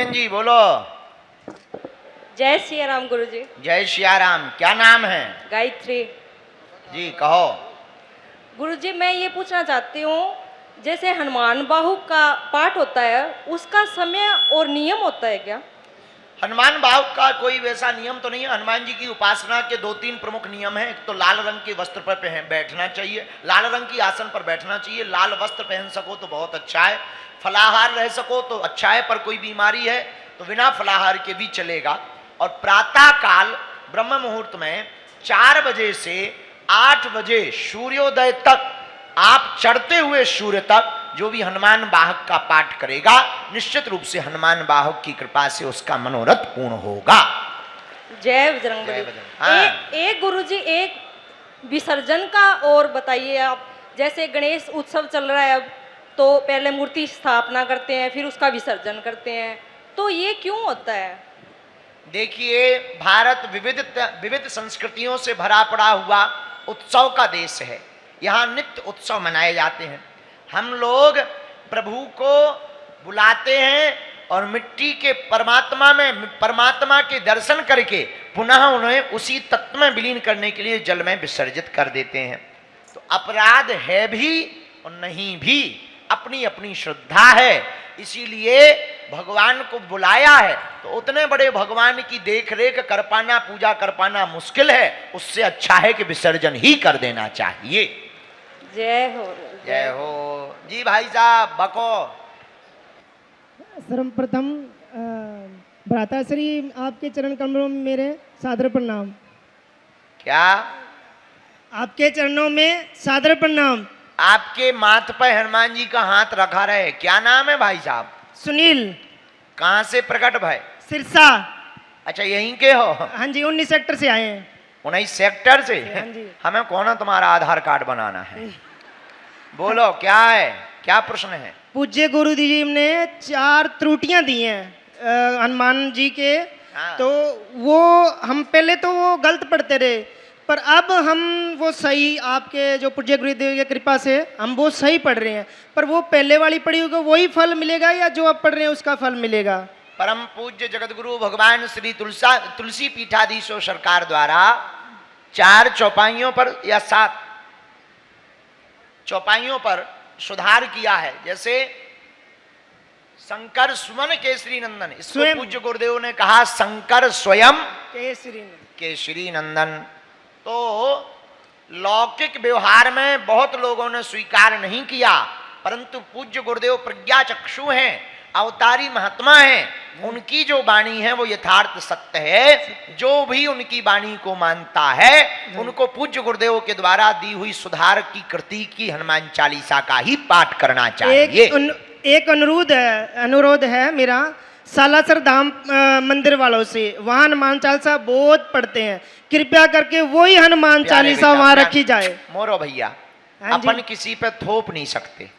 बहन जी बोलो। जय सिया राम गुरु जी। जय सिया राम। क्या नाम है? गायत्री। जी कहो। गुरु जी मैं ये पूछना चाहती हूँ, जैसे हनुमान बाहु का पाठ होता है उसका समय और नियम होता है क्या? हनुमान बाहु का कोई वैसा नियम तो नहीं है। हनुमान जी की उपासना के 2-3 प्रमुख नियम हैं। एक तो लाल रंग के वस्त्र पर बैठना चाहिए, लाल रंग की आसन पर बैठना चाहिए, लाल वस्त्र पहन सको तो बहुत अच्छा है, फलाहार रह सको तो अच्छा है, पर कोई बीमारी है तो बिना फलाहार के भी चलेगा। और प्रातः काल ब्रह्म मुहूर्त में 4 बजे से 8 बजे सूर्योदय तक आप चढ़ते हुए सूर्य तक जो भी हनुमान बाहक का पाठ करेगा निश्चित रूप से हनुमान बाहक की कृपा से उसका मनोरथ पूर्ण होगा। जय बजरंगबली। हाँ। एक गुरु जी एक विसर्जन का और बताइए आप। जैसे गणेश उत्सव चल रहा है अब, तो पहले मूर्ति स्थापना करते हैं फिर उसका विसर्जन करते हैं, तो ये क्यों होता है? देखिए, भारत विविध संस्कृतियों से भरा पड़ा हुआ उत्सव का देश है। यहाँ नित्य उत्सव मनाए जाते हैं। हम लोग प्रभु को बुलाते हैं और मिट्टी के परमात्मा के दर्शन करके पुनः उन्हें उसी तत्व में विलीन करने के लिए जल में विसर्जित कर देते हैं। तो अपराध है भी और नहीं भी, अपनी अपनी श्रद्धा है। इसीलिए भगवान को बुलाया है तो उतने बड़े भगवान की देख रेख कर पाना, पूजा कर पाना मुश्किल है। उससे अच्छा है कि विसर्जन ही कर देना चाहिए। जय हो। जय हो। जी भाई साहब बको। सर्वप्रथम भ्राताश्री आपके चरण कमलों में मेरे सादर प्रणाम। क्या? आपके चरणों में सादर प्रणाम। आपके माथ पर हनुमान जी का हाथ रखा रहे। क्या नाम है भाई साहब? सुनील। कहाँ से प्रकट भाई? सिरसा। अच्छा यहीं के हो? हाँ जी, 19 सेक्टर से आए हैं। 19 सेक्टर से? हाँ जी। हमें कौन तुम्हारा आधार कार्ड बनाना है? बोलो क्या है, क्या प्रश्न है? पूज्य गुरु जी ने 4 त्रुटियां दी हैं हनुमान जी के। हाँ। तो वो हम पहले तो वो गलत पढ़ते रहे, पर अब हम वो सही, आपके जो पूज्य गुरुदेव की कृपा से हम वो सही पढ़ रहे हैं। पर वो पहले वाली पढ़ी होगी वही फल मिलेगा या जो अब पढ़ रहे हैं उसका फल मिलेगा? परम पूज्य जगतगुरु भगवान श्री तुलसी पीठाधीशो सरकार द्वारा 4 चौपाइयों पर या 7 चौपाइयों पर सुधार किया है। जैसे शंकर सुमन केसरी नंदन, इसको पूज्य गुरुदेव ने कहा शंकर स्वयं केसरी नंदन। तो लौकिक व्यवहार में बहुत लोगों ने स्वीकार नहीं किया, परंतु पूज्य गुरुदेव प्रज्ञा चक्षु हैं, अवतारी महात्मा हैं। उनकी जो वाणी है वो यथार्थ सत्य है। जो भी उनकी वाणी को मानता है उनको पूज्य गुरुदेव के द्वारा दी हुई सुधार की कृति की हनुमान चालीसा का ही पाठ करना चाहिए। एक अनुरोध है मेरा सालासर धाम मंदिर वालों से। वहाँ हनुमान चालीसा बहुत पढ़ते हैं, कृपया करके वही हनुमान चालीसा वहाँ रखी जाए। मोरो भैया, अपन किसी पे थोप नहीं सकते,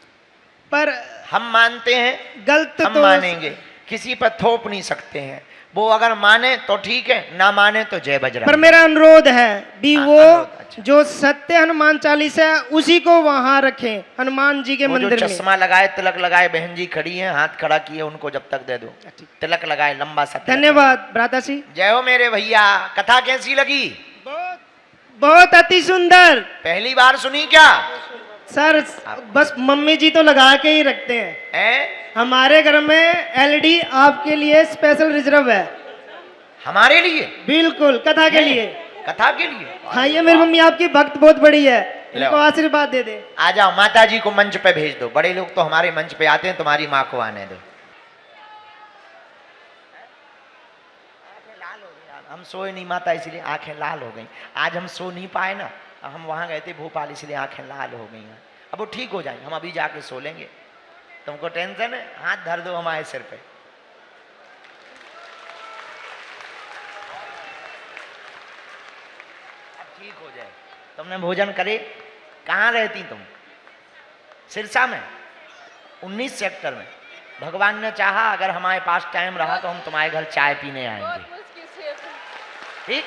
पर हम मानते हैं गलत हम तो मानेंगे, किसी पर थोप नहीं सकते हैं। वो अगर माने तो ठीक है, ना माने तो जय बजरंग। पर मेरा अनुरोध है भी वो अच्छा। जो सत्य हनुमान चालीसा है उसी को वहां रखें हनुमान जी के मंदिर में। चश्मा लगाए तिलक लगाए बहन जी खड़ी हैं, हाथ खड़ा किए, उनको जब तक दे दो। तिलक लगाए लंबा सा। धन्यवाद भ्राता जी। जय हो मेरे भैया। कथा कैसी लगी? बहुत अति सुंदर। पहली बार सुनी क्या? सर बस मम्मी जी तो लगा के ही रखते हैं। हमारे घर में एलईडी आपके लिए स्पेशल रिजर्व है। हमारे लिए? बिल्कुल, कथा के लिए। कथा के लिए? हाँ, ये मेरी मम्मी आपकी भक्त बहुत बड़ी है, इनको आशीर्वाद दे दे। आ जाओ, माता जी को मंच पे भेज दो। बड़े लोग तो हमारे मंच पे आते हैं, तुम्हारी माँ को आने दो। लाल हो गई, हम सोए नहीं माता, इसलिए आंखें लाल हो गई। आज हम सो नहीं पाए ना, हम वहां गए थे भोपाल, इसलिए आंखें लाल हो गई हैं। अब वो ठीक हो जाएंगे, हम अभी जाके सो लेंगे। तुमको टेंशन है? हाथ धर दो हमारे सिर पे। अब ठीक हो जाए। तुमने भोजन करे? कहाँ रहती तुम? सिरसा में 19 सेक्टर में। भगवान ने चाहा अगर हमारे पास टाइम रहा तो हम तुम्हारे घर चाय पीने आएंगे। ठीक?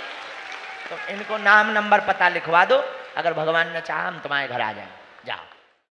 तो इनको नाम नंबर पता लिखवा दो, अगर भगवान ने चाहा हम तुम्हारे घर आ जाएं। जाओ।